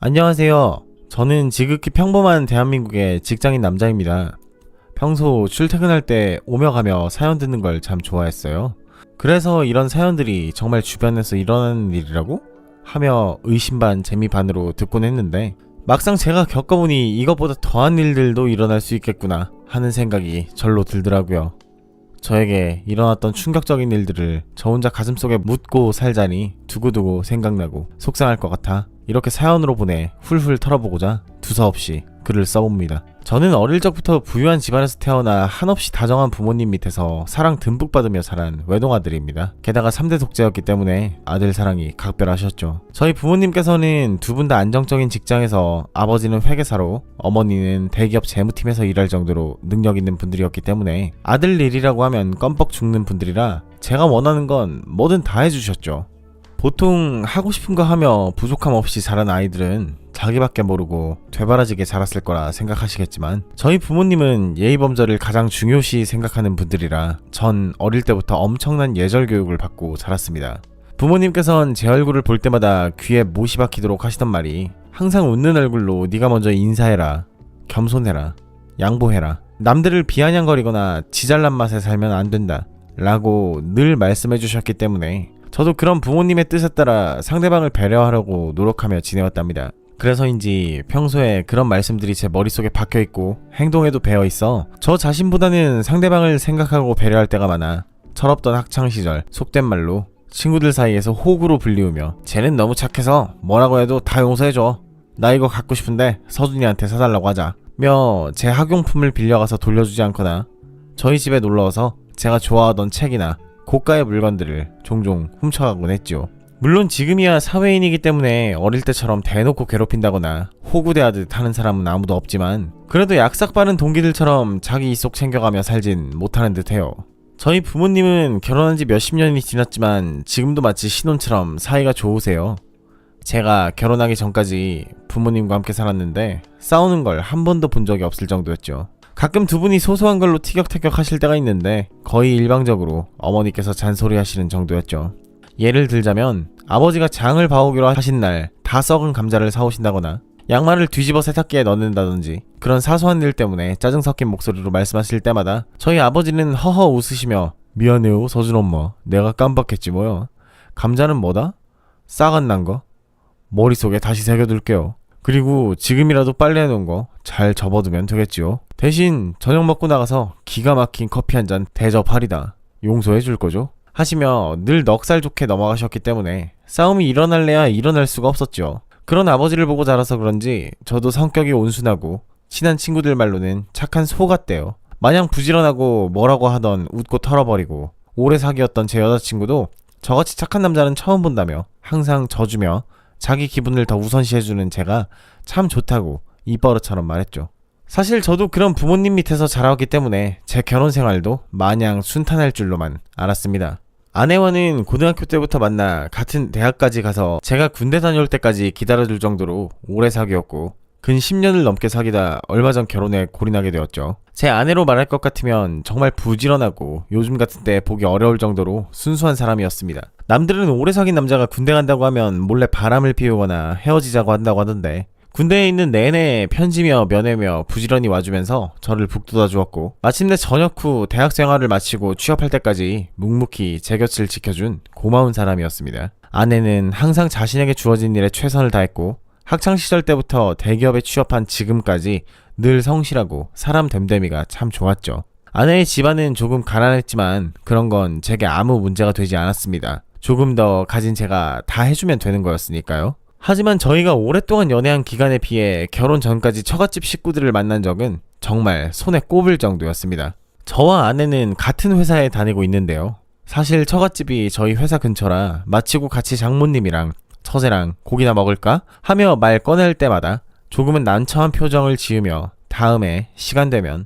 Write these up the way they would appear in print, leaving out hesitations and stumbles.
안녕하세요. 저는 지극히 평범한 대한민국의 직장인 남자입니다. 평소 출퇴근할 때 오며 가며 사연 듣는 걸 참 좋아했어요. 그래서 이런 사연들이 정말 주변에서 일어나는 일이라고? 하며 의심 반 재미 반으로 듣곤 했는데 막상 제가 겪어보니 이것보다 더한 일들도 일어날 수 있겠구나 하는 생각이 절로 들더라고요. 저에게 일어났던 충격적인 일들을 저 혼자 가슴속에 묻고 살자니 두고두고 생각나고 속상할 것 같아 이렇게 사연으로 보내 훌훌 털어보고자 두서없이 글을 써봅니다. 저는 어릴 적부터 부유한 집안에서 태어나 한없이 다정한 부모님 밑에서 사랑 듬뿍 받으며 자란 외동아들입니다. 게다가 3대 독재였기 때문에 아들 사랑이 각별하셨죠. 저희 부모님께서는 두 분 다 안정적인 직장에서 아버지는 회계사로 어머니는 대기업 재무팀에서 일할 정도로 능력 있는 분들이었기 때문에 아들 일이라고 하면 껌뻑 죽는 분들이라 제가 원하는 건 뭐든 다 해주셨죠. 보통 하고 싶은 거 하며 부족함 없이 자란 아이들은 자기밖에 모르고 되바라지게 자랐을 거라 생각하시겠지만 저희 부모님은 예의범절을 가장 중요시 생각하는 분들이라 전 어릴 때부터 엄청난 예절 교육을 받고 자랐습니다. 부모님께선 제 얼굴을 볼 때마다 귀에 못이 박히도록 하시던 말이 항상 웃는 얼굴로 네가 먼저 인사해라, 겸손해라, 양보해라, 남들을 비아냥거리거나 지잘난 맛에 살면 안 된다 라고 늘 말씀해 주셨기 때문에 저도 그런 부모님의 뜻에 따라 상대방을 배려하려고 노력하며 지내왔답니다. 그래서인지 평소에 그런 말씀들이 제 머릿속에 박혀있고 행동에도 배어있어 저 자신보다는 상대방을 생각하고 배려할 때가 많아 철없던 학창시절 속된 말로 친구들 사이에서 호구로 불리우며 쟤는 너무 착해서 뭐라고 해도 다 용서해줘, 나 이거 갖고 싶은데 서준이한테 사달라고 하자 며 제 학용품을 빌려가서 돌려주지 않거나 저희 집에 놀러와서 제가 좋아하던 책이나 고가의 물건들을 종종 훔쳐가곤 했죠. 물론 지금이야 사회인이기 때문에 어릴 때처럼 대놓고 괴롭힌다거나 호구대하듯 하는 사람은 아무도 없지만 그래도 약삭 빠른 동기들처럼 자기 이속 챙겨가며 살진 못하는 듯해요. 저희 부모님은 결혼한 지 몇십 년이 지났지만 지금도 마치 신혼처럼 사이가 좋으세요. 제가 결혼하기 전까지 부모님과 함께 살았는데 싸우는 걸 한 번도 본 적이 없을 정도였죠. 가끔 두 분이 소소한 걸로 티격태격 하실 때가 있는데 거의 일방적으로 어머니께서 잔소리 하시는 정도였죠. 예를 들자면 아버지가 장을 봐오기로 하신 날 다 썩은 감자를 사오신다거나 양말을 뒤집어 세탁기에 넣는다든지 그런 사소한 일 때문에 짜증 섞인 목소리로 말씀하실 때마다 저희 아버지는 허허 웃으시며 미안해요 서준 엄마, 내가 깜빡했지 뭐요, 감자는 뭐다? 싹 안 난 거? 머릿속에 다시 새겨둘게요. 그리고 지금이라도 빨래해놓은 거 잘 접어두면 되겠지요. 대신 저녁 먹고 나가서 기가 막힌 커피 한 잔 대접하리다, 용서해줄 거죠? 하시며 늘 넉살 좋게 넘어가셨기 때문에 싸움이 일어날래야 일어날 수가 없었죠. 그런 아버지를 보고 자라서 그런지 저도 성격이 온순하고 친한 친구들 말로는 착한 소 같대요. 마냥 부지런하고 뭐라고 하던 웃고 털어버리고 오래 사귀었던 제 여자친구도 저같이 착한 남자는 처음 본다며 항상 져주며 자기 기분을 더 우선시해주는 제가 참 좋다고 입버릇처럼 말했죠. 사실 저도 그런 부모님 밑에서 자라왔기 때문에 제 결혼 생활도 마냥 순탄할 줄로만 알았습니다. 아내와는 고등학교 때부터 만나 같은 대학까지 가서 제가 군대 다녀올 때까지 기다려줄 정도로 오래 사귀었고 근 10년을 넘게 사귀다 얼마 전 결혼에 골인하게 되었죠. 제 아내로 말할 것 같으면 정말 부지런하고 요즘 같은 때 보기 어려울 정도로 순수한 사람이었습니다. 남들은 오래 사귄 남자가 군대 간다고 하면 몰래 바람을 피우거나 헤어지자고 한다고 하던데 군대에 있는 내내 편지며 면회며 부지런히 와주면서 저를 북돋아 주었고 마침내 전역 후 대학 생활을 마치고 취업할 때까지 묵묵히 제 곁을 지켜준 고마운 사람이었습니다. 아내는 항상 자신에게 주어진 일에 최선을 다했고 학창시절 때부터 대기업에 취업한 지금까지 늘 성실하고 사람 됨됨이가 참 좋았죠. 아내의 집안은 조금 가난했지만 그런 건 제게 아무 문제가 되지 않았습니다. 조금 더 가진 제가 다 해주면 되는 거였으니까요. 하지만 저희가 오랫동안 연애한 기간에 비해 결혼 전까지 처갓집 식구들을 만난 적은 정말 손에 꼽을 정도였습니다. 저와 아내는 같은 회사에 다니고 있는데요. 사실 처갓집이 저희 회사 근처라 마치고 같이 장모님이랑 처제랑 고기나 먹을까? 하며 말 꺼낼 때마다 조금은 난처한 표정을 지으며 다음에 시간 되면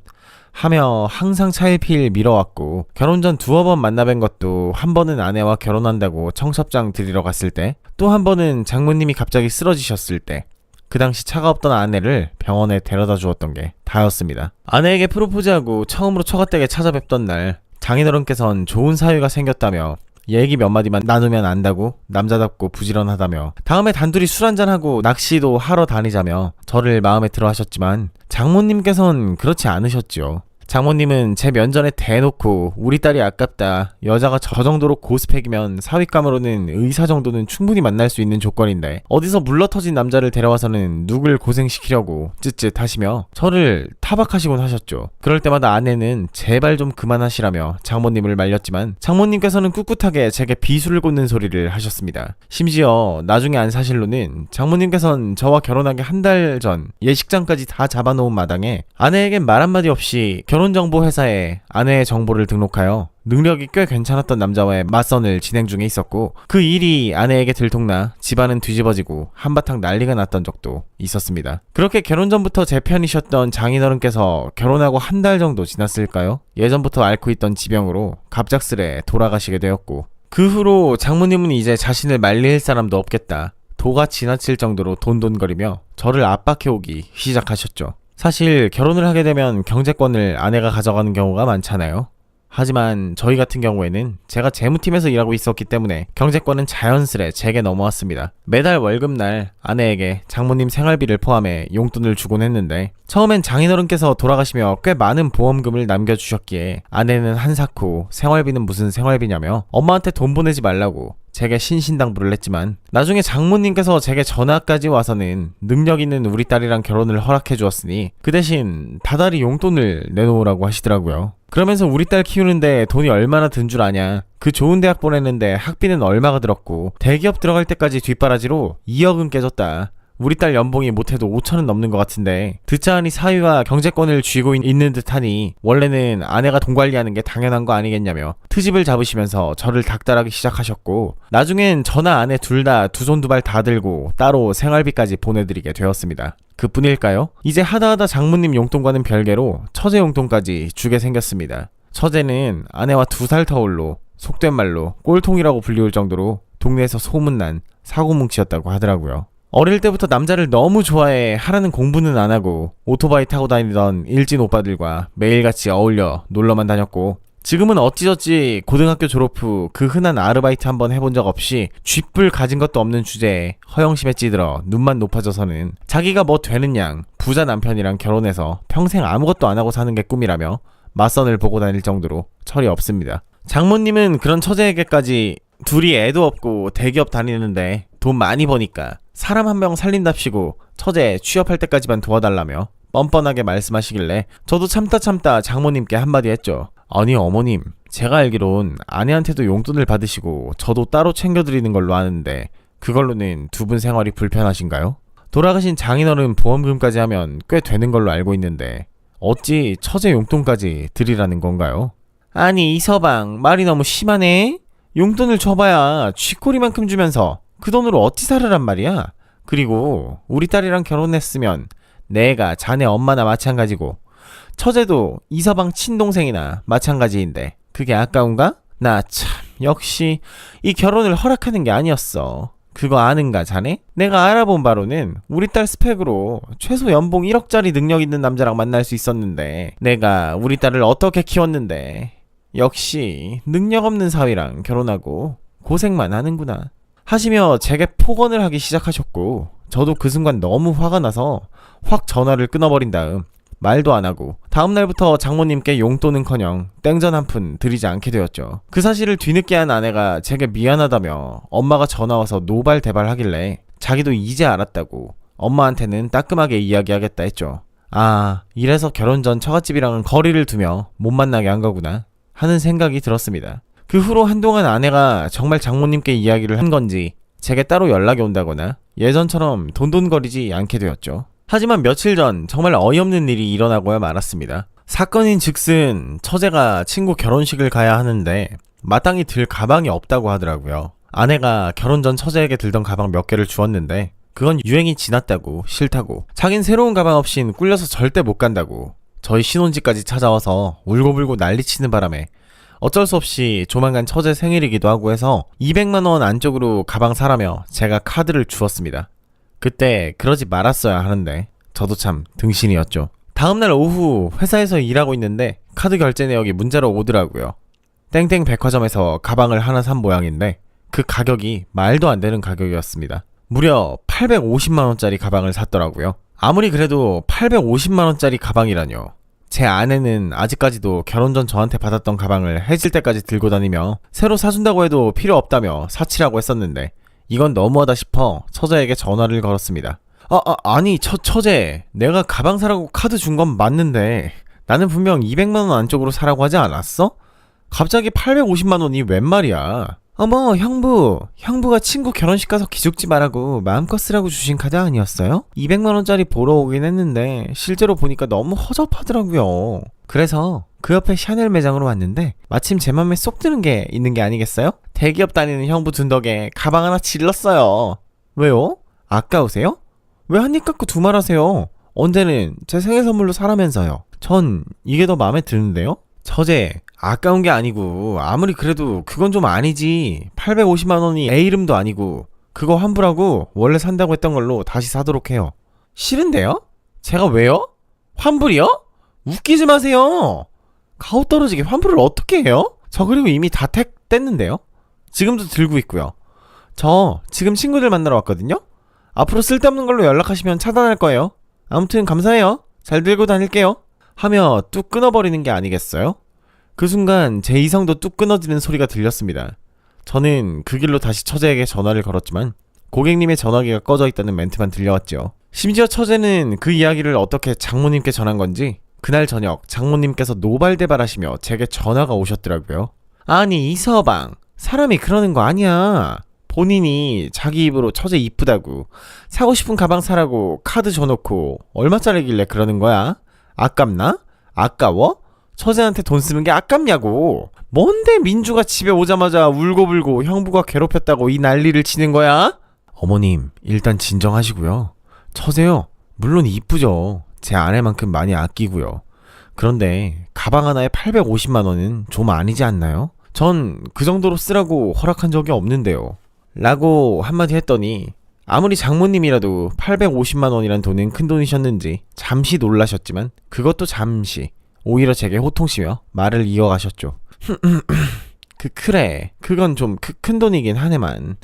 하며 항상 차일피일 미뤄왔고 결혼 전 두어 번 만나뵌 것도 한 번은 아내와 결혼한다고 청첩장 드리러 갔을 때 또 한 번은 장모님이 갑자기 쓰러지셨을 때 그 당시 차가 없던 아내를 병원에 데려다 주었던 게 다였습니다. 아내에게 프로포즈하고 처음으로 처갓댁에 찾아뵙던 날 장인어른께선 좋은 사위가 생겼다며 얘기 몇 마디만 나누면 안다고 남자답고 부지런하다며 다음에 단둘이 술 한잔하고 낚시도 하러 다니자며 저를 마음에 들어 하셨지만 장모님께선 그렇지 않으셨죠. 장모님은 제 면전에 대놓고 우리 딸이 아깝다. 여자가 저 정도로 고스펙이면 사윗감으로는 의사 정도는 충분히 만날 수 있는 조건인데 어디서 물러터진 남자를 데려와서는 누굴 고생시키려고 쯧쯧 하시며 저를 타박하시곤 하셨죠. 그럴 때마다 아내는 제발 좀 그만하시라며 장모님을 말렸지만 장모님께서는 꿋꿋하게 제게 비수를 꽂는 소리를 하셨습니다. 심지어 나중에 안 사실로는 장모님께서는 저와 결혼하기 한 달 전 예식장까지 다 잡아놓은 마당에 아내에겐 말 한마디 없이 결혼정보회사에 아내의 정보를 등록하여 능력이 꽤 괜찮았던 남자와의 맞선을 진행 중에 있었고 그 일이 아내에게 들통나 집안은 뒤집어지고 한바탕 난리가 났던 적도 있었습니다. 그렇게 결혼 전부터 제 편이셨던 장인어른께서 결혼하고 한 달 정도 지났을까요? 예전부터 앓고 있던 지병으로 갑작스레 돌아가시게 되었고 그 후로 장모님은 이제 자신을 말릴 사람도 없겠다. 도가 지나칠 정도로 돈돈거리며 저를 압박해오기 시작하셨죠. 사실 결혼을 하게 되면 경제권을 아내가 가져가는 경우가 많잖아요. 하지만 저희 같은 경우에는 제가 재무팀에서 일하고 있었기 때문에 경제권은 자연스레 제게 넘어왔습니다. 매달 월급날 아내에게 장모님 생활비를 포함해 용돈을 주곤 했는데 처음엔 장인어른께서 돌아가시며 꽤 많은 보험금을 남겨주셨기에 아내는 한사코 생활비는 무슨 생활비냐며 엄마한테 돈 보내지 말라고 제게 신신당부를 했지만 나중에 장모님께서 제게 전화까지 와서는 능력 있는 우리 딸이랑 결혼을 허락해 주었으니 그 대신 다달이 용돈을 내놓으라고 하시더라고요. 그러면서 우리 딸 키우는데 돈이 얼마나 든 줄 아냐, 그 좋은 대학 보내는데 학비는 얼마가 들었고 대기업 들어갈 때까지 뒷바라지로 2억은 깨졌다. 우리 딸 연봉이 못해도 5천은 넘는 것 같은데 듣자 하니 사위와 경제권을 쥐고 있는 듯하니 원래는 아내가 돈 관리하는 게 당연한 거 아니겠냐며 트집을 잡으시면서 저를 닥달하기 시작하셨고 나중엔 저나 아내 둘 다 두 손 두 발 다 들고 따로 생활비까지 보내드리게 되었습니다. 그뿐일까요? 이제 하다하다 장모님 용돈과는 별개로 처제 용돈까지 주게 생겼습니다. 처제는 아내와 2살 터울로 속된 말로 꼴통이라고 불리울 정도로 동네에서 소문난 사고뭉치였다고 하더라고요. 어릴 때부터 남자를 너무 좋아해 하라는 공부는 안 하고 오토바이 타고 다니던 일진 오빠들과 매일같이 어울려 놀러만 다녔고 지금은 어찌저찌 고등학교 졸업 후 그 흔한 아르바이트 한번 해본 적 없이 쥐뿔 가진 것도 없는 주제에 허영심에 찌들어 눈만 높아져서는 자기가 뭐 되는 양 부자 남편이랑 결혼해서 평생 아무것도 안 하고 사는 게 꿈이라며 맞선을 보고 다닐 정도로 철이 없습니다. 장모님은 그런 처제에게까지 둘이 애도 없고 대기업 다니는데 돈 많이 버니까 사람 한 명 살린답시고 처제 취업할 때까지만 도와달라며 뻔뻔하게 말씀하시길래 저도 참다 장모님께 한마디 했죠. 아니 어머님, 제가 알기론 아내한테도 용돈을 받으시고 저도 따로 챙겨드리는 걸로 아는데 그걸로는 두 분 생활이 불편하신가요? 돌아가신 장인어른 보험금까지 하면 꽤 되는 걸로 알고 있는데 어찌 처제 용돈까지 드리라는 건가요? 아니 이 서방 말이 너무 심하네. 용돈을 줘봐야 쥐꼬리만큼 주면서 그 돈으로 어찌 살으란 말이야. 그리고 우리 딸이랑 결혼했으면 내가 자네 엄마나 마찬가지고 처제도 이서방 친동생이나 마찬가지인데 그게 아까운가? 나 참 역시 이 결혼을 허락하는 게 아니었어. 그거 아는가 자네? 내가 알아본 바로는 우리 딸 스펙으로 최소 연봉 1억짜리 능력 있는 남자랑 만날 수 있었는데 내가 우리 딸을 어떻게 키웠는데 역시 능력 없는 사위랑 결혼하고 고생만 하는구나 하시며 제게 폭언을 하기 시작하셨고 저도 그 순간 너무 화가 나서 확 전화를 끊어버린 다음 말도 안 하고 다음날부터 장모님께 용돈은커녕 땡전 한 푼 드리지 않게 되었죠. 그 사실을 뒤늦게 한 아내가 제게 미안하다며 엄마가 전화와서 노발대발 하길래 자기도 이제 알았다고 엄마한테는 따끔하게 이야기하겠다 했죠. 아, 이래서 결혼 전 처갓집이랑은 거리를 두며 못 만나게 한 거구나 하는 생각이 들었습니다. 그 후로 한동안 아내가 정말 장모님께 이야기를 한 건지 제게 따로 연락이 온다거나 예전처럼 돈돈거리지 않게 되었죠. 하지만 며칠 전 정말 어이없는 일이 일어나고야 말았습니다. 사건인 즉슨 처제가 친구 결혼식을 가야 하는데 마땅히 들 가방이 없다고 하더라고요. 아내가 결혼 전 처제에게 들던 가방 몇 개를 주었는데 그건 유행이 지났다고 싫다고 자긴 새로운 가방 없인 꿀려서 절대 못 간다고 저희 신혼집까지 찾아와서 울고불고 난리치는 바람에 어쩔 수 없이 조만간 처제 생일이기도 하고 해서 200만원 안쪽으로 가방 사라며 제가 카드를 주었습니다. 그때 그러지 말았어야 하는데 저도 참 등신이었죠. 다음날 오후 회사에서 일하고 있는데 카드 결제 내역이 문자로 오더라고요. 땡땡 백화점에서 가방을 하나 산 모양인데 그 가격이 말도 안 되는 가격이었습니다. 무려 850만원짜리 가방을 샀더라고요. 아무리 그래도 850만원짜리 가방이라뇨. 제 아내는 아직까지도 결혼 전 저한테 받았던 가방을 해질 때까지 들고 다니며 새로 사준다고 해도 필요 없다며 사치라고 했었는데 이건 너무하다 싶어 처제에게 전화를 걸었습니다. 아니 처제, 내가 가방 사라고 카드 준 건 맞는데 나는 분명 200만원 안쪽으로 사라고 하지 않았어? 갑자기 850만원이 웬 말이야. 어머 형부가 친구 결혼식 가서 기죽지 말라고 마음껏 쓰라고 주신 카드 아니었어요? 200만원짜리 보러 오긴 했는데 실제로 보니까 너무 허접하더라고요. 그래서 그 옆에 샤넬 매장으로 왔는데 마침 제 맘에 쏙 드는 게 있는 게 아니겠어요? 대기업 다니는 형부 둔 덕에 가방 하나 질렀어요. 왜요? 아까우세요? 왜 한 입 갖고 두 말 하세요? 언제는 제 생일 선물로 사라면서요. 전 이게 더 마음에 드는데요? 처제, 아까운 게 아니고 아무리 그래도 그건 좀 아니지. 850만원이 애 이름도 아니고 그거 환불하고 원래 산다고 했던 걸로 다시 사도록 해요. 싫은데요? 제가 왜요? 환불이요? 웃기지 마세요. 가오 떨어지게 환불을 어떻게 해요? 저 그리고 이미 다 뗐는데요? 지금도 들고 있고요. 저 지금 친구들 만나러 왔거든요? 앞으로 쓸데없는 걸로 연락하시면 차단할 거예요. 아무튼 감사해요. 잘 들고 다닐게요. 하며 뚝 끊어버리는 게 아니겠어요? 그 순간 제 이성도 뚝 끊어지는 소리가 들렸습니다. 저는 그 길로 다시 처제에게 전화를 걸었지만 고객님의 전화기가 꺼져 있다는 멘트만 들려왔죠. 심지어 처제는 그 이야기를 어떻게 장모님께 전한 건지 그날 저녁 장모님께서 노발대발하시며 제게 전화가 오셨더라고요. 아니 이서방, 사람이 그러는 거 아니야. 본인이 자기 입으로 처제 이쁘다고 사고 싶은 가방 사라고 카드 줘놓고 얼마짜리길래 그러는 거야? 아깝나? 아까워? 처제한테 돈 쓰는 게 아깝냐고. 뭔데 민주가 집에 오자마자 울고불고 형부가 괴롭혔다고 이 난리를 치는 거야? 어머님, 일단 진정하시고요. 처제요, 물론 이쁘죠. 제 아내만큼 많이 아끼고요. 그런데 가방 하나에 850만원은 좀 아니지 않나요? 전 그 정도로 쓰라고 허락한 적이 없는데요. 라고 한마디 했더니 아무리 장모님이라도 850만원이란 돈은 큰돈이셨는지 잠시 놀라셨지만 그것도 잠시 오히려 제게 호통치며 말을 이어가셨죠. 그래, 그건 좀 큰돈이긴 하네만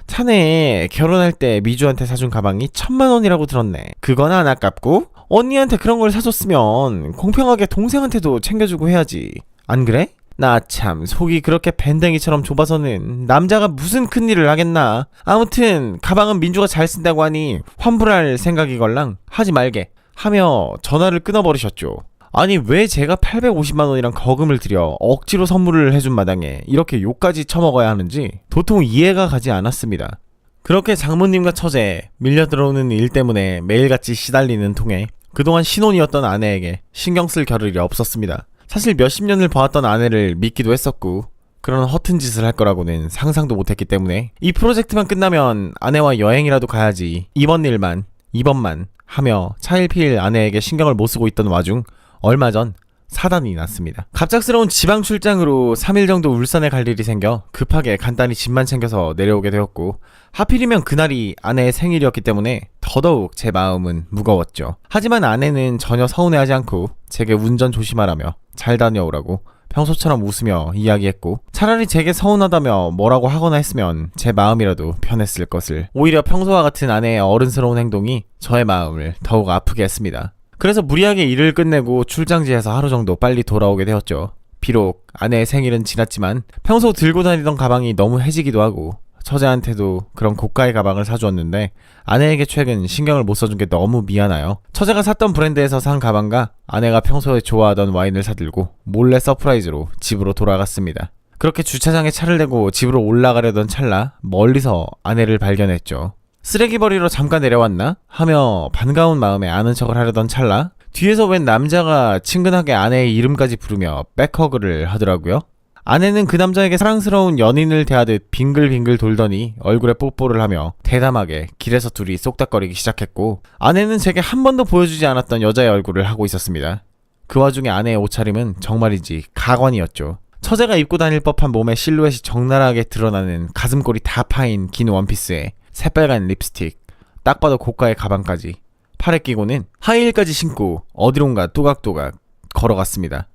자네 결혼할 때 미주한테 사준 가방이 1000만원이라고 들었네. 그건 안 아깝고 언니한테 그런 걸 사줬으면 공평하게 동생한테도 챙겨주고 해야지. 안 그래? 나 참 속이 그렇게 밴댕이처럼 좁아서는 남자가 무슨 큰일을 하겠나. 아무튼 가방은 민주가 잘 쓴다고 하니 환불할 생각이걸랑 하지 말게 하며 전화를 끊어버리셨죠. 아니 왜 제가 850만원이란 거금을 들여 억지로 선물을 해준 마당에 이렇게 욕까지 처먹어야 하는지 도통 이해가 가지 않았습니다. 그렇게 장모님과 처제 밀려 들어오는 일 때문에 매일같이 시달리는 통에 그동안 신혼이었던 아내에게 신경 쓸 겨를이 없었습니다. 사실 몇십 년을 봐왔던 아내를 믿기도 했었고 그런 허튼 짓을 할 거라고는 상상도 못했기 때문에 이 프로젝트만 끝나면 아내와 여행이라도 가야지 이번만 하며 차일피일 아내에게 신경을 못 쓰고 있던 와중 얼마 전 사단이 났습니다. 갑작스러운 지방 출장으로 3일 정도 울산에 갈 일이 생겨 급하게 간단히 짐만 챙겨서 내려오게 되었고 하필이면 그날이 아내의 생일이었기 때문에 더더욱 제 마음은 무거웠죠. 하지만 아내는 전혀 서운해하지 않고 제게 운전 조심하라며 잘 다녀오라고 평소처럼 웃으며 이야기했고 차라리 제게 서운하다며 뭐라고 하거나 했으면 제 마음이라도 편했을 것을 오히려 평소와 같은 아내의 어른스러운 행동이 저의 마음을 더욱 아프게 했습니다. 그래서 무리하게 일을 끝내고 출장지에서 하루 정도 빨리 돌아오게 되었죠. 비록 아내의 생일은 지났지만 평소 들고 다니던 가방이 너무 해지기도 하고 처제한테도 그런 고가의 가방을 사주었는데 아내에게 최근 신경을 못 써준 게 너무 미안하여 처제가 샀던 브랜드에서 산 가방과 아내가 평소에 좋아하던 와인을 사들고 몰래 서프라이즈로 집으로 돌아갔습니다. 그렇게 주차장에 차를 대고 집으로 올라가려던 찰나 멀리서 아내를 발견했죠. 쓰레기 버리러 잠깐 내려왔나? 하며 반가운 마음에 아는 척을 하려던 찰나 뒤에서 웬 남자가 친근하게 아내의 이름까지 부르며 백허그를 하더라고요. 아내는 그 남자에게 사랑스러운 연인을 대하듯 빙글빙글 돌더니 얼굴에 뽀뽀를 하며 대담하게 길에서 둘이 쏙닥거리기 시작했고 아내는 제게 한 번도 보여주지 않았던 여자의 얼굴을 하고 있었습니다. 그 와중에 아내의 옷차림은 정말이지 가관이었죠. 처제가 입고 다닐 법한 몸의 실루엣이 적나라하게 드러나는 가슴골이 다 파인 긴 원피스에 새빨간 립스틱, 딱 봐도 고가의 가방까지 팔에 끼고는 하이힐까지 신고 어디론가 또각또각 걸어갔습니다.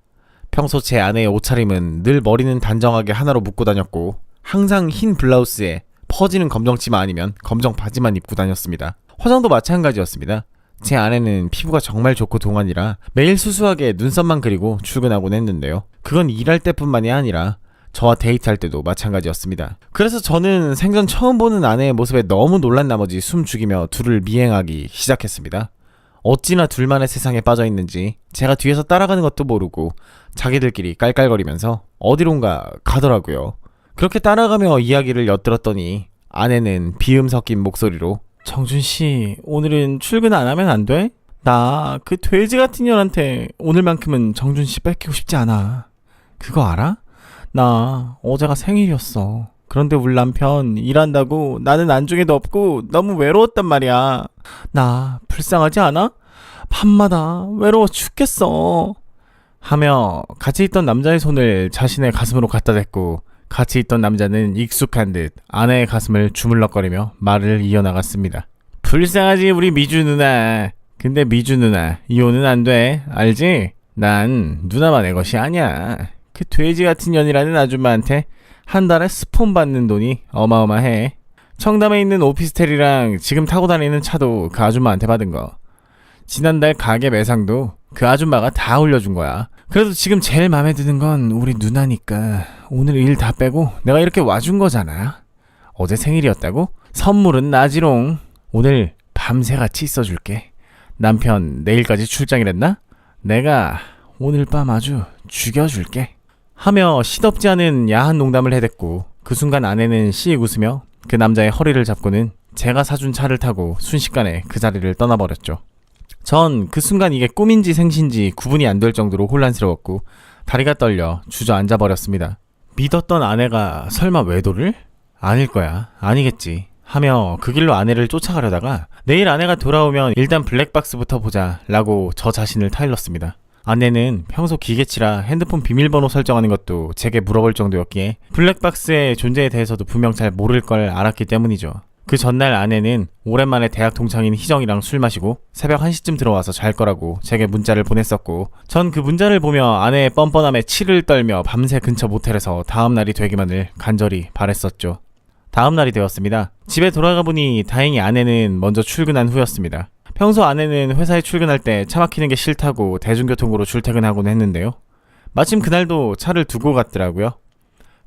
평소 제 아내의 옷차림은 늘 머리는 단정하게 하나로 묶고 다녔고 항상 흰 블라우스에 퍼지는 검정 치마 아니면 검정 바지만 입고 다녔습니다. 화장도 마찬가지였습니다. 제 아내는 피부가 정말 좋고 동안이라 매일 수수하게 눈썹만 그리고 출근하곤 했는데요. 그건 일할 때뿐만이 아니라 저와 데이트할 때도 마찬가지였습니다. 그래서 저는 생전 처음 보는 아내의 모습에 너무 놀란 나머지 숨 죽이며 둘을 미행하기 시작했습니다. 어찌나 둘만의 세상에 빠져있는지 제가 뒤에서 따라가는 것도 모르고 자기들끼리 깔깔거리면서 어디론가 가더라고요. 그렇게 따라가며 이야기를 엿들었더니 아내는 비음 섞인 목소리로 정준씨, 오늘은 출근 안 하면 안 돼? 나 그 돼지 같은 년한테 오늘만큼은 정준씨 뺏기고 싶지 않아. 그거 알아? 나 어제가 생일이었어. 그런데 우리 남편 일한다고 나는 안중에도 없고 너무 외로웠단 말이야. 나 불쌍하지 않아? 밤마다 외로워 죽겠어. 하며 같이 있던 남자의 손을 자신의 가슴으로 갖다 댔고 같이 있던 남자는 익숙한 듯 아내의 가슴을 주물럭거리며 말을 이어나갔습니다. 불쌍하지 우리 미주 누나. 근데 미주 누나 이혼은 안 돼. 알지? 난 누나만의 것이 아니야. 그 돼지 같은 년이라는 아줌마한테 한 달에 스폰 받는 돈이 어마어마해. 청담에 있는 오피스텔이랑 지금 타고 다니는 차도 그 아줌마한테 받은 거. 지난달 가게 매상도 그 아줌마가 다 올려준 거야. 그래도 지금 제일 마음에 드는 건 우리 누나니까 오늘 일 다 빼고 내가 이렇게 와준 거잖아. 어제 생일이었다고? 선물은 나지롱. 오늘 밤새 같이 있어줄게. 남편 내일까지 출장이랬나? 내가 오늘 밤 아주 죽여줄게. 하며 시덥지 않은 야한 농담을 해댔고 그 순간 아내는 씩 웃으며 그 남자의 허리를 잡고는 제가 사준 차를 타고 순식간에 그 자리를 떠나버렸죠. 전 그 순간 이게 꿈인지 생신지 구분이 안 될 정도로 혼란스러웠고 다리가 떨려 주저앉아 버렸습니다. 믿었던 아내가 설마 외도를? 아닐 거야. 아니겠지. 하며 그 길로 아내를 쫓아가려다가 내일 아내가 돌아오면 일단 블랙박스부터 보자 라고 저 자신을 타일렀습니다. 아내는 평소 기계치라 핸드폰 비밀번호 설정하는 것도 제게 물어볼 정도였기에 블랙박스의 존재에 대해서도 분명 잘 모를 걸 알았기 때문이죠. 그 전날 아내는 오랜만에 대학 동창인 희정이랑 술 마시고 새벽 1시쯤 들어와서 잘 거라고 제게 문자를 보냈었고 전 그 문자를 보며 아내의 뻔뻔함에 치를 떨며 밤새 근처 모텔에서 다음날이 되기만을 간절히 바랬었죠. 다음날이 되었습니다. 집에 돌아가 보니 다행히 아내는 먼저 출근한 후였습니다. 평소 아내는 회사에 출근할 때 차 막히는 게 싫다고 대중교통으로 출퇴근하곤 했는데요. 마침 그날도 차를 두고 갔더라고요.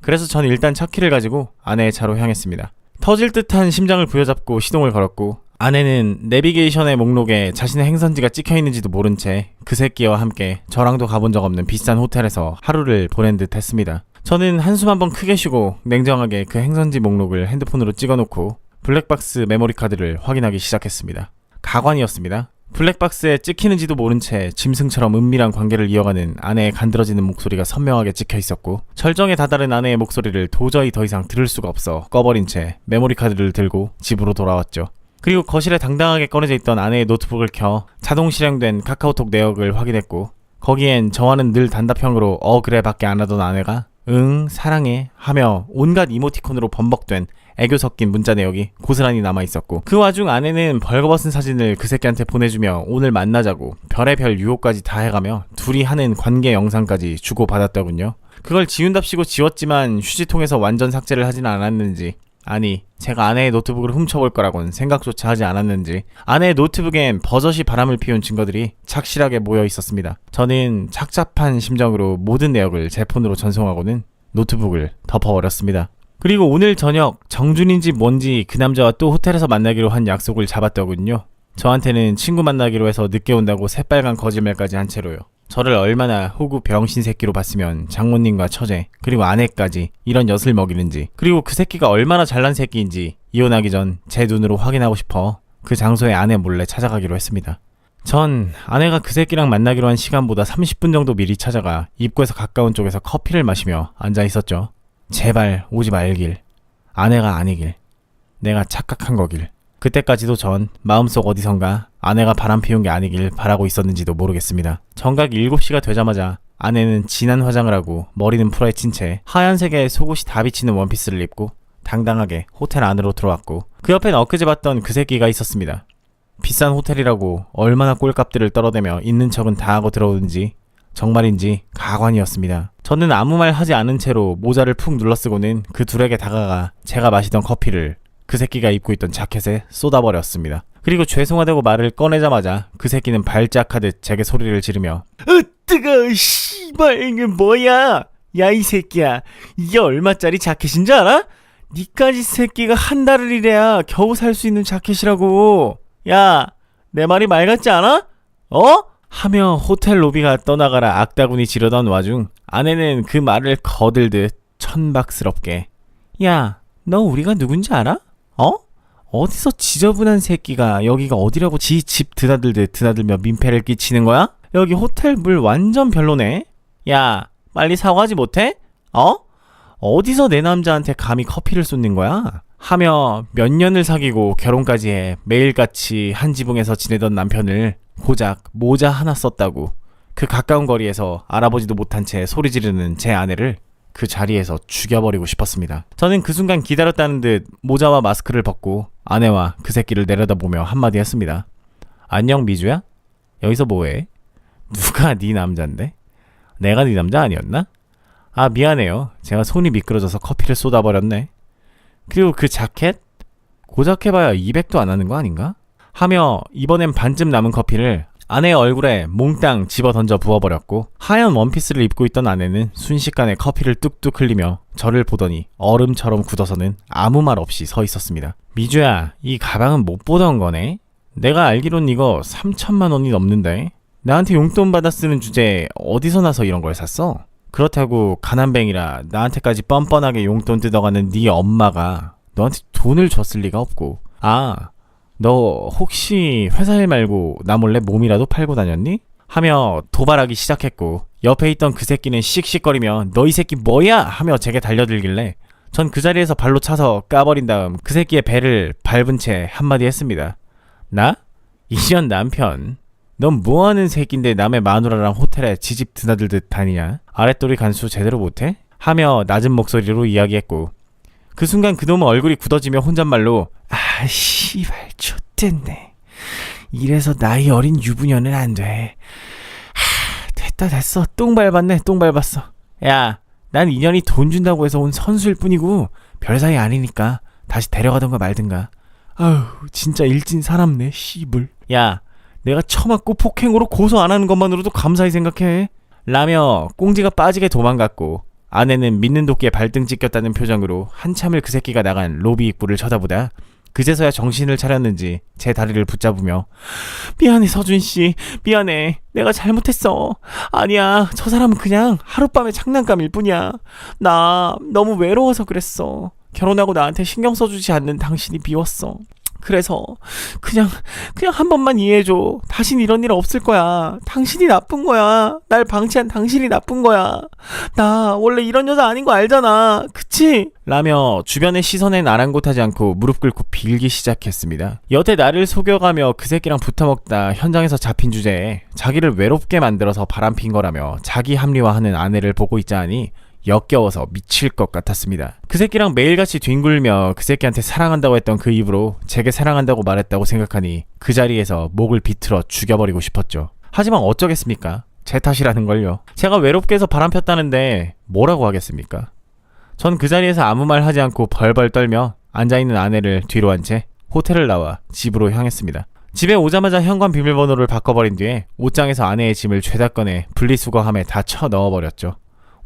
그래서 전 일단 차 키를 가지고 아내의 차로 향했습니다. 터질 듯한 심장을 부여잡고 시동을 걸었고 아내는 내비게이션의 목록에 자신의 행선지가 찍혀있는지도 모른 채 그 새끼와 함께 저랑도 가본 적 없는 비싼 호텔에서 하루를 보낸 듯 했습니다. 저는 한숨 한번 크게 쉬고 냉정하게 그 행선지 목록을 핸드폰으로 찍어놓고 블랙박스 메모리 카드를 확인하기 시작했습니다. 가관이었습니다. 블랙박스에 찍히는지도 모른 채 짐승처럼 은밀한 관계를 이어가는 아내의 간드러지는 목소리가 선명하게 찍혀있었고 절정에 다다른 아내의 목소리를 도저히 더 이상 들을 수가 없어 꺼버린 채 메모리 카드를 들고 집으로 돌아왔죠. 그리고 거실에 당당하게 꺼내져 있던 아내의 노트북을 켜 자동 실행된 카카오톡 내역을 확인했고 거기엔 저와는 늘 단답형으로 그래 밖에 안 하던 아내가 응 사랑해 하며 온갖 이모티콘으로 범벅된 애교 섞인 문자 내역이 고스란히 남아있었고 그 와중 아내는 벌거벗은 사진을 그 새끼한테 보내주며 오늘 만나자고 별의별 유혹까지 다 해가며 둘이 하는 관계 영상까지 주고받았더군요. 그걸 지운답시고 지웠지만 휴지통에서 완전 삭제를 하진 않았는지 아니 제가 아내의 노트북을 훔쳐볼 거라곤 생각조차 하지 않았는지 아내의 노트북엔 버젓이 바람을 피운 증거들이 착실하게 모여 있었습니다. 저는 착잡한 심정으로 모든 내역을 제 폰으로 전송하고는 노트북을 덮어버렸습니다. 그리고 오늘 저녁 정준인지 뭔지 그 남자와 또 호텔에서 만나기로 한 약속을 잡았더군요. 저한테는 친구 만나기로 해서 늦게 온다고 새빨간 거짓말까지 한 채로요. 저를 얼마나 호구 병신 새끼로 봤으면 장모님과 처제 그리고 아내까지 이런 엿을 먹이는지 그리고 그 새끼가 얼마나 잘난 새끼인지 이혼하기 전 제 눈으로 확인하고 싶어 그 장소에 아내 몰래 찾아가기로 했습니다. 전 아내가 그 새끼랑 만나기로 한 시간보다 30분 정도 미리 찾아가 입구에서 가까운 쪽에서 커피를 마시며 앉아 있었죠. 제발 오지 말길. 아내가 아니길. 내가 착각한 거길. 그때까지도 전 마음속 어디선가 아내가 바람 피운 게 아니길 바라고 있었는지도 모르겠습니다. 정각 7시가 되자마자 아내는 진한 화장을 하고 머리는 풀어헤친 채 하얀색의 속옷이 다 비치는 원피스를 입고 당당하게 호텔 안으로 들어왔고 그 옆엔 엊그제 봤던 그 새끼가 있었습니다. 비싼 호텔이라고 얼마나 꼴값들을 떨어대며 있는 척은 다 하고 들어오든지 정말인지 가관이었습니다. 저는 아무 말 하지 않은 채로 모자를 푹 눌러쓰고는 그 둘에게 다가가 제가 마시던 커피를 그 새끼가 입고 있던 자켓에 쏟아버렸습니다. 그리고 죄송하다고 말을 꺼내자마자 그 새끼는 발작하듯 제게 소리를 지르며 뜨거워 씨발 이게 뭐야. 야 이 새끼야, 이게 얼마짜리 자켓인 줄 알아? 니까지 새끼가 한 달을 일해야 겨우 살 수 있는 자켓이라고. 야, 내 말이 말 같지 않아? 어? 하며 호텔 로비가 떠나가라 악다구니 지르던 와중 아내는 그 말을 거들듯 천박스럽게 야, 너 우리가 누군지 알아? 어? 어디서 지저분한 새끼가 여기가 어디라고 지 집 드나들듯 드나들며 민폐를 끼치는 거야? 여기 호텔 물 완전 별로네. 야, 빨리 사과하지 못해? 어? 어디서 내 남자한테 감히 커피를 쏟는 거야? 하며 몇 년을 사귀고 결혼까지 해 매일같이 한 지붕에서 지내던 남편을 고작 모자 하나 썼다고 그 가까운 거리에서 알아보지도 못한 채 소리 지르는 제 아내를 그 자리에서 죽여버리고 싶었습니다. 저는 그 순간 기다렸다는 듯 모자와 마스크를 벗고 아내와 그 새끼를 내려다보며 한마디 했습니다. 안녕 미주야? 여기서 뭐해? 누가 네 남잔데? 내가 네 남자 아니었나? 아 미안해요. 제가 손이 미끄러져서 커피를 쏟아버렸네. 그리고 그 자켓? 고작 해봐야 200도 안 하는 거 아닌가? 하며 이번엔 반쯤 남은 커피를 아내의 얼굴에 몽땅 집어 던져 부어버렸고 하얀 원피스를 입고 있던 아내는 순식간에 커피를 뚝뚝 흘리며 저를 보더니 얼음처럼 굳어서는 아무 말 없이 서 있었습니다. 미주야, 이 가방은 못 보던 거네? 내가 알기론 이거 3천만 원이 넘는데 나한테 용돈 받아 쓰는 주제에 어디서 나서 이런 걸 샀어? 그렇다고 가난뱅이라 나한테까지 뻔뻔하게 용돈 뜯어가는 네 엄마가 너한테 돈을 줬을 리가 없고. 아, 너 혹시 회사 일 말고 나 몰래 몸이라도 팔고 다녔니? 하며 도발하기 시작했고 옆에 있던 그 새끼는 씩씩거리며 너 이 새끼 뭐야? 하며 제게 달려들길래 전 그 자리에서 발로 차서 까버린 다음 그 새끼의 배를 밟은 채 한마디 했습니다. 나? 이년 남편. 넌 뭐하는 새끼인데 남의 마누라랑 호텔에 지집 드나들듯 다니냐? 아랫도리 간수 제대로 못해? 하며 낮은 목소리로 이야기했고 그 순간 그놈은 얼굴이 굳어지며 혼잣말로 아 씨발 좆됐네. 이래서 나이 어린 유부녀는 안 돼. 됐어. 똥 밟았네. 똥 밟았어. 야, 난 인연이 돈 준다고 해서 온 선수일 뿐이고 별 사이 아니니까 다시 데려가던가 말든가. 아휴 진짜 일진 사납네 씨불. 야, 내가 처맞고 폭행으로 고소 안 하는 것만으로도 감사히 생각해. 라며 꽁지가 빠지게 도망갔고 아내는 믿는 도끼에 발등 찍혔다는 표정으로 한참을 그 새끼가 나간 로비 입구를 쳐다보다 그제서야 정신을 차렸는지 제 다리를 붙잡으며 미안해 서준씨, 미안해. 내가 잘못했어. 아니야, 저 사람은 그냥 하룻밤의 장난감일 뿐이야. 나 너무 외로워서 그랬어. 결혼하고 나한테 신경 써주지 않는 당신이 미웠어. 그래서 그냥 한 번만 이해해줘. 다신 이런 일 없을 거야. 당신이 나쁜 거야. 날 방치한 당신이 나쁜 거야. 나 원래 이런 여자 아닌 거 알잖아. 그치? 라며 주변의 시선엔 아랑곳하지 않고 무릎 꿇고 빌기 시작했습니다. 여태 나를 속여가며 그 새끼랑 붙어먹다 현장에서 잡힌 주제에 자기를 외롭게 만들어서 바람핀 거라며 자기 합리화하는 아내를 보고 있자 하니 역겨워서 미칠 것 같았습니다. 그 새끼랑 매일같이 뒹굴며 그 새끼한테 사랑한다고 했던 그 입으로 제게 사랑한다고 말했다고 생각하니 그 자리에서 목을 비틀어 죽여버리고 싶었죠. 하지만 어쩌겠습니까? 제 탓이라는 걸요. 제가 외롭게 해서 바람폈다는데 뭐라고 하겠습니까? 전 그 자리에서 아무 말 하지 않고 벌벌 떨며 앉아있는 아내를 뒤로 한 채 호텔을 나와 집으로 향했습니다. 집에 오자마자 현관 비밀번호를 바꿔버린 뒤에 옷장에서 아내의 짐을 죄다 꺼내 분리수거함에 다 쳐 넣어버렸죠.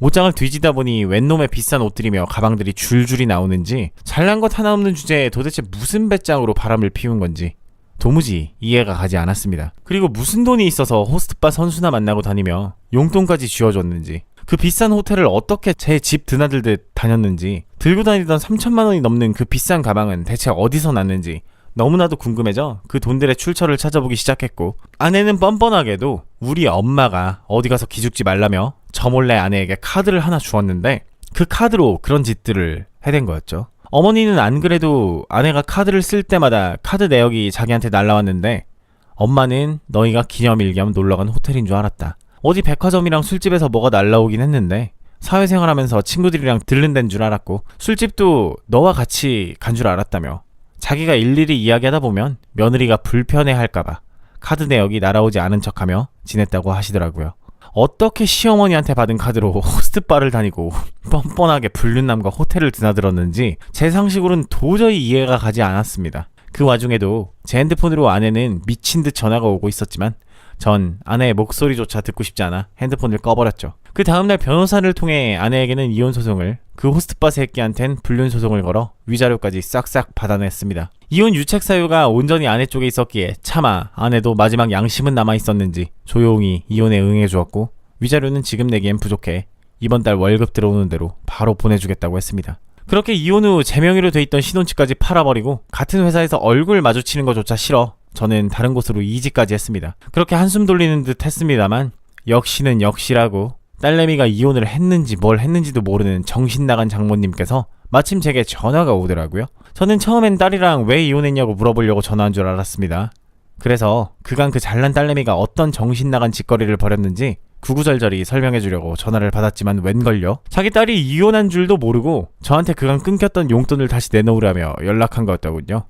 옷장을 뒤지다 보니 웬놈의 비싼 옷들이며 가방들이 줄줄이 나오는지 잘난 것 하나 없는 주제에 도대체 무슨 배짱으로 바람을 피운 건지 도무지 이해가 가지 않았습니다. 그리고 무슨 돈이 있어서 호스트바 선수나 만나고 다니며 용돈까지 쥐어줬는지 그 비싼 호텔을 어떻게 제 집 드나들듯 다녔는지 들고 다니던 3천만 원이 넘는 그 비싼 가방은 대체 어디서 났는지 너무나도 궁금해져 그 돈들의 출처를 찾아보기 시작했고 아내는 뻔뻔하게도 우리 엄마가 어디 가서 기죽지 말라며 저 몰래 아내에게 카드를 하나 주었는데 그 카드로 그런 짓들을 해댄 거였죠. 어머니는 안 그래도 아내가 카드를 쓸 때마다 카드 내역이 자기한테 날라왔는데 엄마는 너희가 기념일 겸 놀러간 호텔인 줄 알았다. 어디 백화점이랑 술집에서 뭐가 날라오긴 했는데 사회생활하면서 친구들이랑 들른 데인 줄 알았고 술집도 너와 같이 간 줄 알았다며 자기가 일일이 이야기하다 보면 며느리가 불편해할까봐 카드 내역이 날아오지 않은 척하며 지냈다고 하시더라고요. 어떻게 시어머니한테 받은 카드로 호스트바를 다니고 뻔뻔하게 불륜남과 호텔을 드나들었는지 제 상식으로는 도저히 이해가 가지 않았습니다. 그 와중에도 제 핸드폰으로 아내는 미친 듯 전화가 오고 있었지만 전 아내의 목소리조차 듣고 싶지 않아 핸드폰을 꺼버렸죠. 그 다음날 변호사를 통해 아내에게는 이혼 소송을, 그 호스트바 새끼한텐 불륜 소송을 걸어 위자료까지 싹싹 받아냈습니다. 이혼 유책 사유가 온전히 아내 쪽에 있었기에 차마 아내도 마지막 양심은 남아있었는지 조용히 이혼에 응해주었고 위자료는 지금 내기엔 부족해 이번 달 월급 들어오는 대로 바로 보내주겠다고 했습니다. 그렇게 이혼 후 제 명의로 돼 있던 신혼집까지 팔아버리고 같은 회사에서 얼굴 마주치는 것조차 싫어 저는 다른 곳으로 이직까지 했습니다. 그렇게 한숨 돌리는 듯 했습니다만 역시는 역시라고 딸내미가 이혼을 했는지 뭘 했는지도 모르는 정신나간 장모님께서 마침 제게 전화가 오더라고요. 저는 처음엔 딸이랑 왜 이혼했냐고 물어보려고 전화한 줄 알았습니다. 그래서 그간 그 잘난 딸내미가 어떤 정신나간 짓거리를 벌였는지 구구절절히 설명해주려고 전화를 받았지만 웬걸요? 자기 딸이 이혼한 줄도 모르고 저한테 그간 끊겼던 용돈을 다시 내놓으라며 연락한 거였더군요.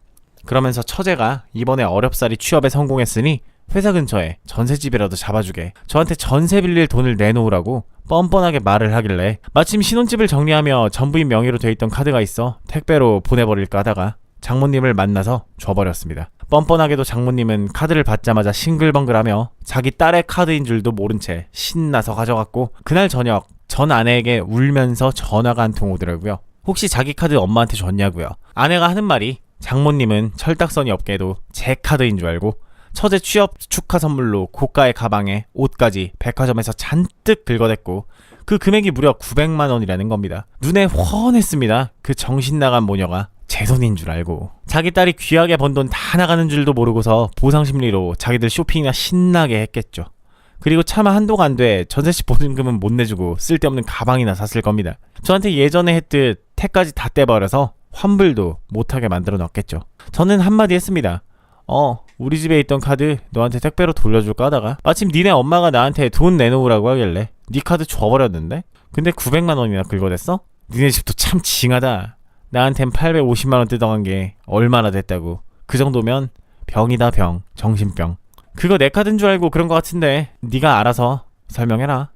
그러면서 처제가 이번에 어렵사리 취업에 성공했으니 회사 근처에 전셋집이라도 잡아주게 저한테 전세 빌릴 돈을 내놓으라고 뻔뻔하게 말을 하길래 마침 신혼집을 정리하며 전부인 명의로 돼 있던 카드가 있어 택배로 보내버릴까 하다가 장모님을 만나서 줘버렸습니다. 뻔뻔하게도 장모님은 카드를 받자마자 싱글벙글하며 자기 딸의 카드인 줄도 모른 채 신나서 가져갔고 그날 저녁 전 아내에게 울면서 전화가 한 통 오더라고요. 혹시 자기 카드 엄마한테 줬냐고요. 아내가 하는 말이 장모님은 철딱선이 없게도 제 카드인 줄 알고 처제 취업 축하 선물로 고가의 가방에 옷까지 백화점에서 잔뜩 긁어댔고 그 금액이 무려 900만 원이라는 겁니다. 눈에 훤했습니다. 그 정신나간 모녀가 제 돈인 줄 알고 자기 딸이 귀하게 번 돈 다 나가는 줄도 모르고서 보상심리로 자기들 쇼핑이나 신나게 했겠죠. 그리고 차마 한도가 안 돼 전셋집 보증금은 못 내주고 쓸데없는 가방이나 샀을 겁니다. 저한테 예전에 했듯 택까지 다 떼버려서 환불도 못하게 만들어 놨겠죠. 저는 한마디 했습니다. 우리 집에 있던 카드 너한테 택배로 돌려줄까 하다가 마침 니네 엄마가 나한테 돈 내놓으라고 하길래 니 카드 줘버렸는데? 근데 900만 원이나 긁어댔어? 니네 집도 참 징하다. 나한텐 850만 원 뜯어간 게 얼마나 됐다고. 그 정도면 병이다 병. 정신병. 그거 내 카드인 줄 알고 그런 거 같은데 니가 알아서 설명해라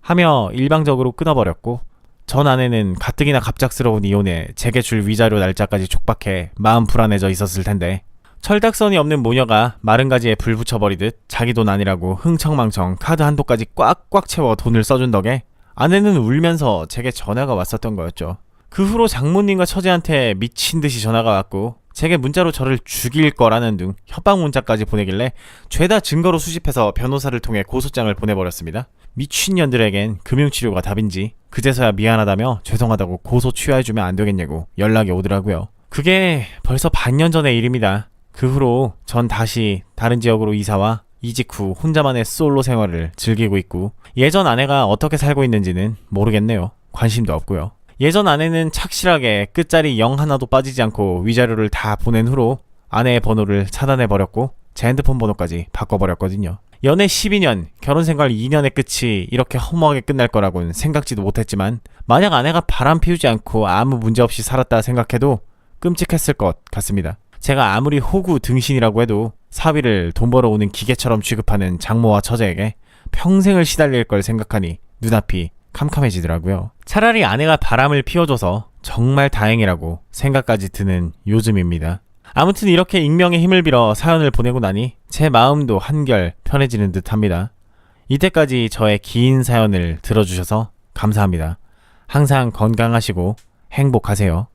하며 일방적으로 끊어버렸고 전 아내는 가뜩이나 갑작스러운 이혼에 제게 줄 위자료 날짜까지 촉박해 마음 불안해져 있었을 텐데 철딱선이 없는 모녀가 마른 가지에 불 붙여버리듯 자기 돈 아니라고 흥청망청 카드 한도까지 꽉꽉 채워 돈을 써준 덕에 아내는 울면서 제게 전화가 왔었던 거였죠. 그 후로 장모님과 처제한테 미친듯이 전화가 왔고 제게 문자로 저를 죽일 거라는 등 협박 문자까지 보내길래 죄다 증거로 수집해서 변호사를 통해 고소장을 보내버렸습니다. 미친년들에겐 금융치료가 답인지 그제서야 미안하다며 죄송하다고 고소 취하해주면 안 되겠냐고 연락이 오더라고요. 그게 벌써 반년 전의 일입니다. 그 후로 전 다시 다른 지역으로 이사와 이직 후 혼자만의 솔로 생활을 즐기고 있고 예전 아내가 어떻게 살고 있는지는 모르겠네요. 관심도 없고요. 예전 아내는 착실하게 끝자리 0 하나도 빠지지 않고 위자료를 다 보낸 후로 아내의 번호를 차단해버렸고 제 핸드폰 번호까지 바꿔버렸거든요. 연애 12년, 결혼생활 2년의 끝이 이렇게 허무하게 끝날 거라고는 생각지도 못했지만 만약 아내가 바람 피우지 않고 아무 문제 없이 살았다 생각해도 끔찍했을 것 같습니다. 제가 아무리 호구 등신이라고 해도 사위를 돈 벌어오는 기계처럼 취급하는 장모와 처제에게 평생을 시달릴 걸 생각하니 눈앞이 캄캄해지더라고요. 차라리 아내가 바람을 피워줘서 정말 다행이라고 생각까지 드는 요즘입니다. 아무튼 이렇게 익명의 힘을 빌어 사연을 보내고 나니 제 마음도 한결 편해지는 듯 합니다. 이때까지 저의 긴 사연을 들어주셔서 감사합니다. 항상 건강하시고 행복하세요.